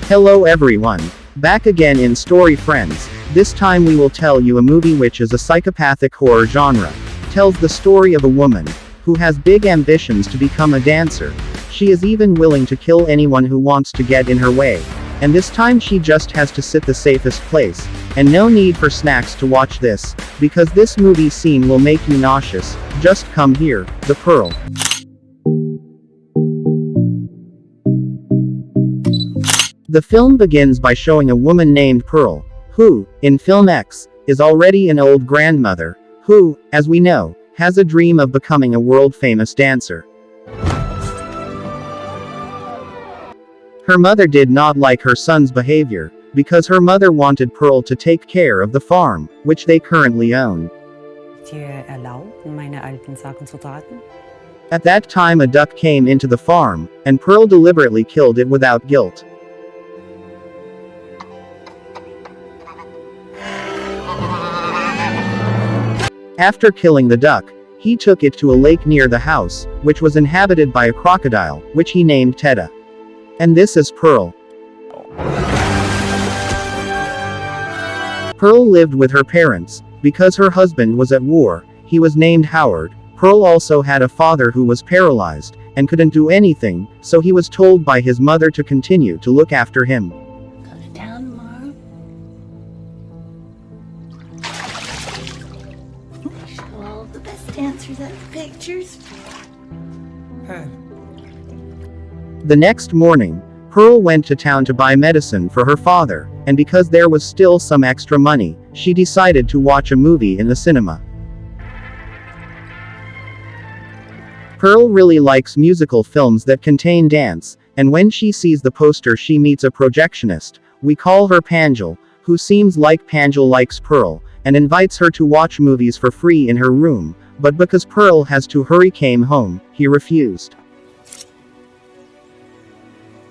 Hello everyone. Back again in Story Friends. This time we will tell you a movie which is a psychopathic horror genre. Tells the story of a woman who has big ambitions to become a dancer. She is even willing to kill anyone who wants to get in her way. And this time she just has to sit the safest place. And no need for snacks to watch this, because this movie scene will make you nauseous. Just come here, The Pearl. The film begins by showing a woman named Pearl, who, in film X, is already an old grandmother, who, as we know, has a dream of becoming a world-famous dancer. Her mother did not like her son's behavior, because her mother wanted Pearl to take care of the farm, which they currently own. At that time a duck came into the farm, and Pearl deliberately killed it without guilt. After killing the duck, he took it to a lake near the house, which was inhabited by a crocodile, which he named Tedda. And this is Pearl. Pearl lived with her parents, because her husband was at war. He was named Howard. Pearl also had a father who was paralyzed, and couldn't do anything, so he was told by his mother to continue to look after him. Go to town tomorrow. Show all of the best dancers at the pictures. The next morning, Pearl went to town to buy medicine for her father, and because there was still some extra money, she decided to watch a movie in the cinema. Pearl really likes musical films that contain dance, and when she sees the poster she meets a projectionist, we call her Pangel, who seems like Pangel likes Pearl, and invites her to watch movies for free in her room, but because Pearl has to hurry came home, he refused.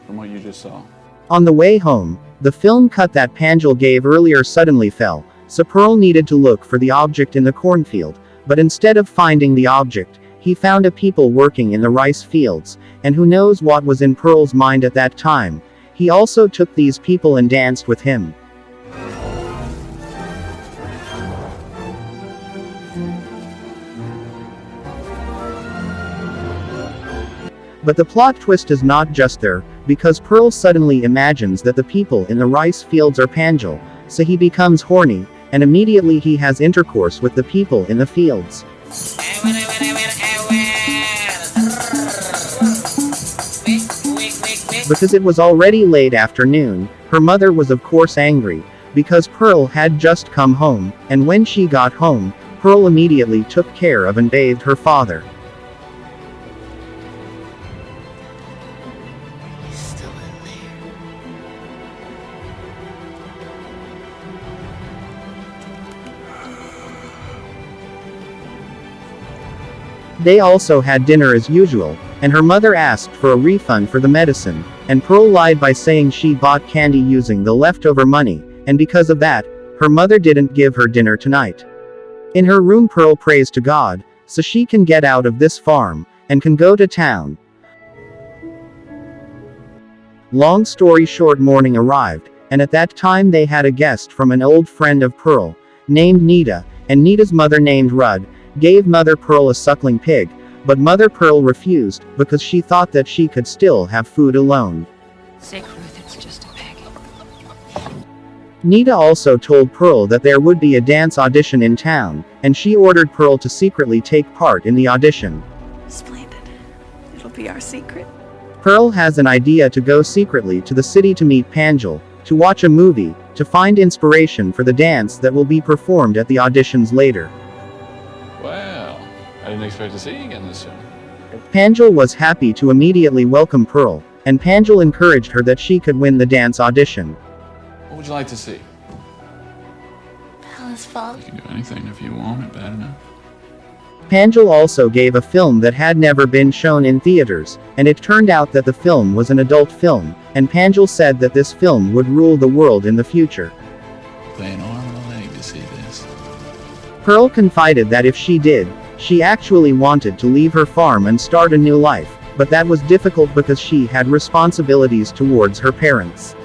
From what you just saw. On the way home, the film cut that Pangel gave earlier suddenly fell, so Pearl needed to look for the object in the cornfield, but instead of finding the object, he found a people working in the rice fields, and who knows what was in Pearl's mind at that time. He also took these people and danced with him. But the plot twist is not just there, because Pearl suddenly imagines that the people in the rice fields are Pangel, so he becomes horny, and immediately he has intercourse with the people in the fields. Because it was already late afternoon, her mother was of course angry, because Pearl had just come home, and when she got home, Pearl immediately took care of and bathed her father. They also had dinner as usual, and her mother asked for a refund for the medicine, and Pearl lied by saying she bought candy using the leftover money, and because of that, her mother didn't give her dinner tonight. In her room Pearl prays to God, so she can get out of this farm, and can go to town. Long story short, morning arrived, and at that time they had a guest from an old friend of Pearl, named Nita, and Nita's mother named Rudd, gave Mother Pearl a suckling pig, but Mother Pearl refused, because she thought that she could still have food alone. Sick, Ruth, it's just a pig. Nita also told Pearl that there would be a dance audition in town, and she ordered Pearl to secretly take part in the audition. Splendid. It'll be our secret. Pearl has an idea to go secretly to the city to meet Pangel, to watch a movie, to find inspiration for the dance that will be performed at the auditions later. Well, I didn't expect to see you again this soon. Pangel was happy to immediately welcome Pearl, and Pangel encouraged her that she could win the dance audition. What would you like to see? Palace Fall. You can do anything if you want it bad enough. Pangel also gave a film that had never been shown in theaters, and it turned out that the film was an adult film, and Pangel said that this film would rule the world in the future. Play an arm and a leg to see this. Pearl confided that if she did, she actually wanted to leave her farm and start a new life, but that was difficult because she had responsibilities towards her parents.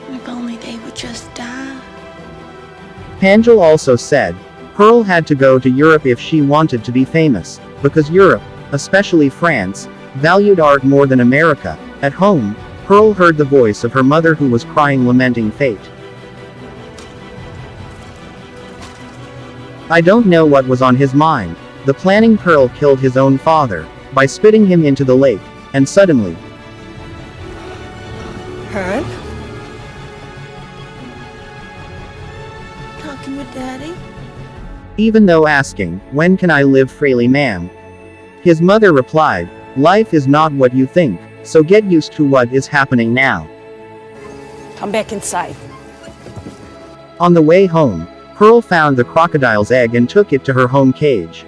If only they would just die. Pangel also said, Pearl had to go to Europe if she wanted to be famous, because Europe, especially France, valued art more than America. At home, Pearl heard the voice of her mother who was crying, lamenting fate. I don't know what was on his mind. The planning Pearl killed his own father, by spitting him into the lake, and suddenly. Herb? Talking with Daddy? Even though asking, when can I live freely, ma'am? His mother replied, life is not what you think, so get used to what is happening now. Come back inside. On the way home, Pearl found the crocodile's egg and took it to her home cage.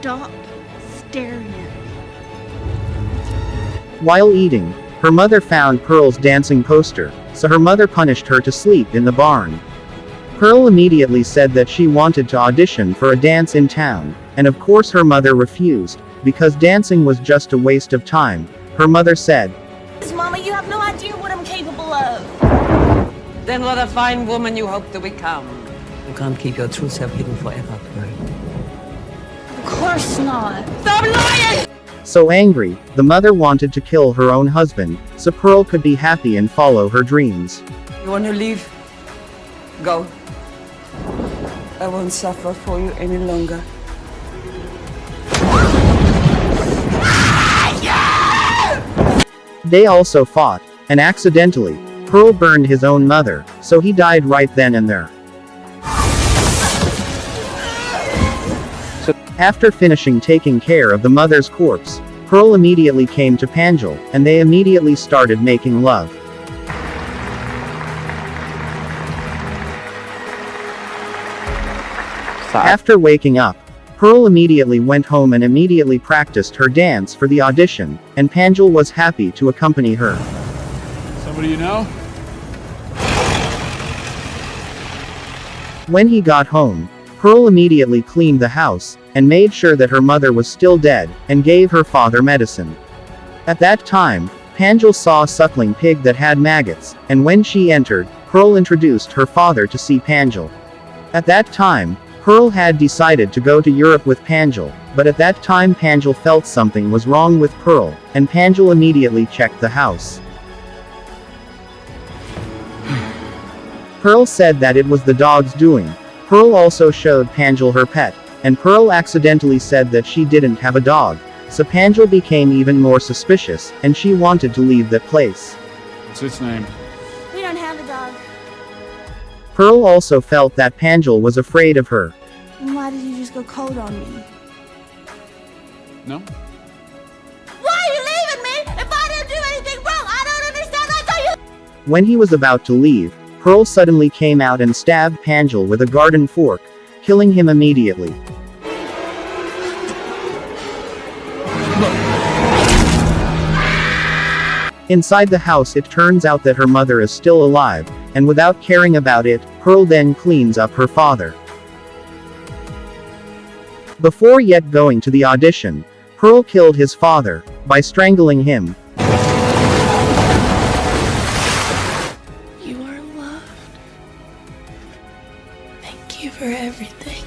Stop staring at me. While eating, her mother found Pearl's dancing poster, so her mother punished her to sleep in the barn. Pearl immediately said that she wanted to audition for a dance in town, and of course her mother refused, because dancing was just a waste of time. Her mother said, Mama, you have no idea what I'm capable of. Then what a fine woman you hope to become. You can't keep your true self hidden forever, Pearl. Of course not. Stop lying! So angry, the mother wanted to kill her own husband, so Pearl could be happy and follow her dreams. You want to leave? Go. I won't suffer for you any longer. They also fought, and accidentally, Pearl burned his own mother, so he died right then and there. After finishing taking care of the mother's corpse, Pearl immediately came to Pangel, and they immediately started making love. After waking up, Pearl immediately went home and immediately practiced her dance for the audition, and Pangel was happy to accompany her. Somebody you know? When he got home, Pearl immediately cleaned the house, and made sure that her mother was still dead, and gave her father medicine. At that time, Pangel saw a suckling pig that had maggots, and when she entered, Pearl introduced her father to see Pangel. At that time, Pearl had decided to go to Europe with Pangel, but at that time Pangel felt something was wrong with Pearl, and Pangel immediately checked the house. Pearl said that it was the dog's doing. Pearl also showed Pangel her pet, and Pearl accidentally said that she didn't have a dog, so Pangel became even more suspicious, and she wanted to leave that place. What's its name? We don't have a dog. Pearl also felt that Pangel was afraid of her. Then why did you just go cold on me? No? Why are you leaving me? If I didn't do anything wrong, I don't understand. I thought you. When he was about to leave, Pearl suddenly came out and stabbed Pangel with a garden fork, killing him immediately. Inside the house, it turns out that her mother is still alive, and without caring about it, Pearl then cleans up her father. Before yet going to the audition, Pearl killed his father, by strangling him. You are loved. Thank you for everything.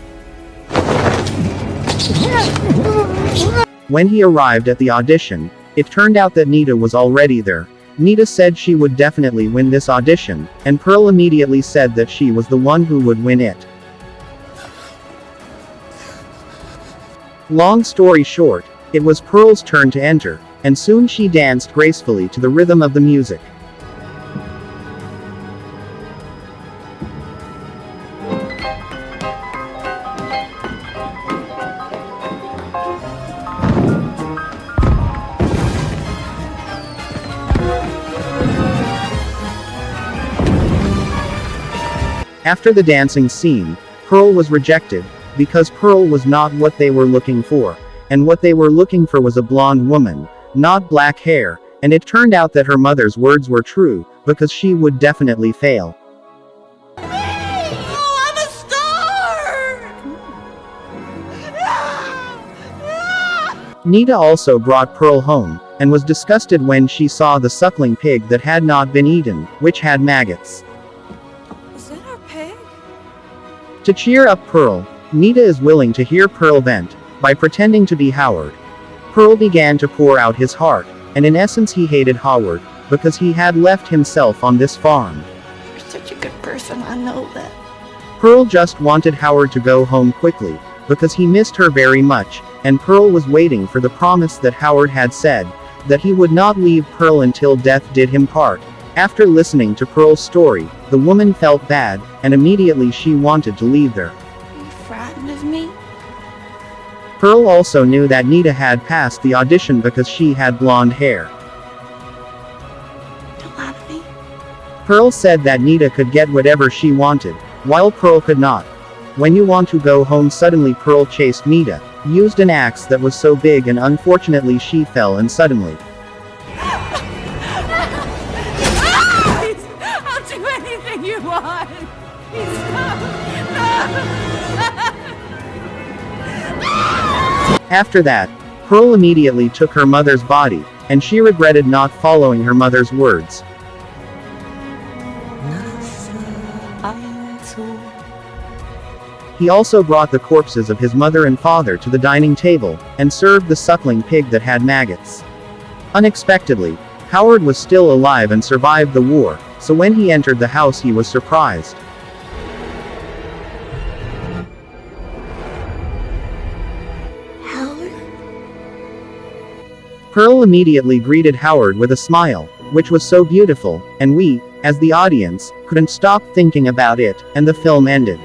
When he arrived at the audition, it turned out that Nita was already there. Nita said she would definitely win this audition, and Pearl immediately said that she was the one who would win it. Long story short, it was Pearl's turn to enter, and soon she danced gracefully to the rhythm of the music. After the dancing scene, Pearl was rejected, because Pearl was not what they were looking for, and what they were looking for was a blonde woman, not black hair, and it turned out that her mother's words were true, because she would definitely fail. Oh, I'm a star! Nita also brought Pearl home, and was disgusted when she saw the suckling pig that had not been eaten, which had maggots. Is that our pig? To cheer up Pearl, Nita is willing to hear Pearl vent, by pretending to be Howard. Pearl began to pour out his heart, and in essence he hated Howard, because he had left himself on this farm. You're such a good person, I know that. Pearl just wanted Howard to go home quickly, because he missed her very much, and Pearl was waiting for the promise that Howard had said, that he would not leave Pearl until death did him part. After listening to Pearl's story, the woman felt bad, and immediately she wanted to leave there. Are you frightened of me? Pearl also knew that Nita had passed the audition because she had blonde hair. Don't lie to me. Pearl said that Nita could get whatever she wanted, while Pearl could not. When you want to go home, suddenly Pearl chased Nita, used an axe that was so big, and unfortunately she fell, and suddenly. I'll do anything you want. After that, Pearl immediately took her mother's body, and she regretted not following her mother's words. He also brought the corpses of his mother and father to the dining table, and served the suckling pig that had maggots. Unexpectedly, Howard was still alive and survived the war, so when he entered the house he was surprised. Howard? Pearl immediately greeted Howard with a smile, which was so beautiful, and we, as the audience, couldn't stop thinking about it, and the film ended.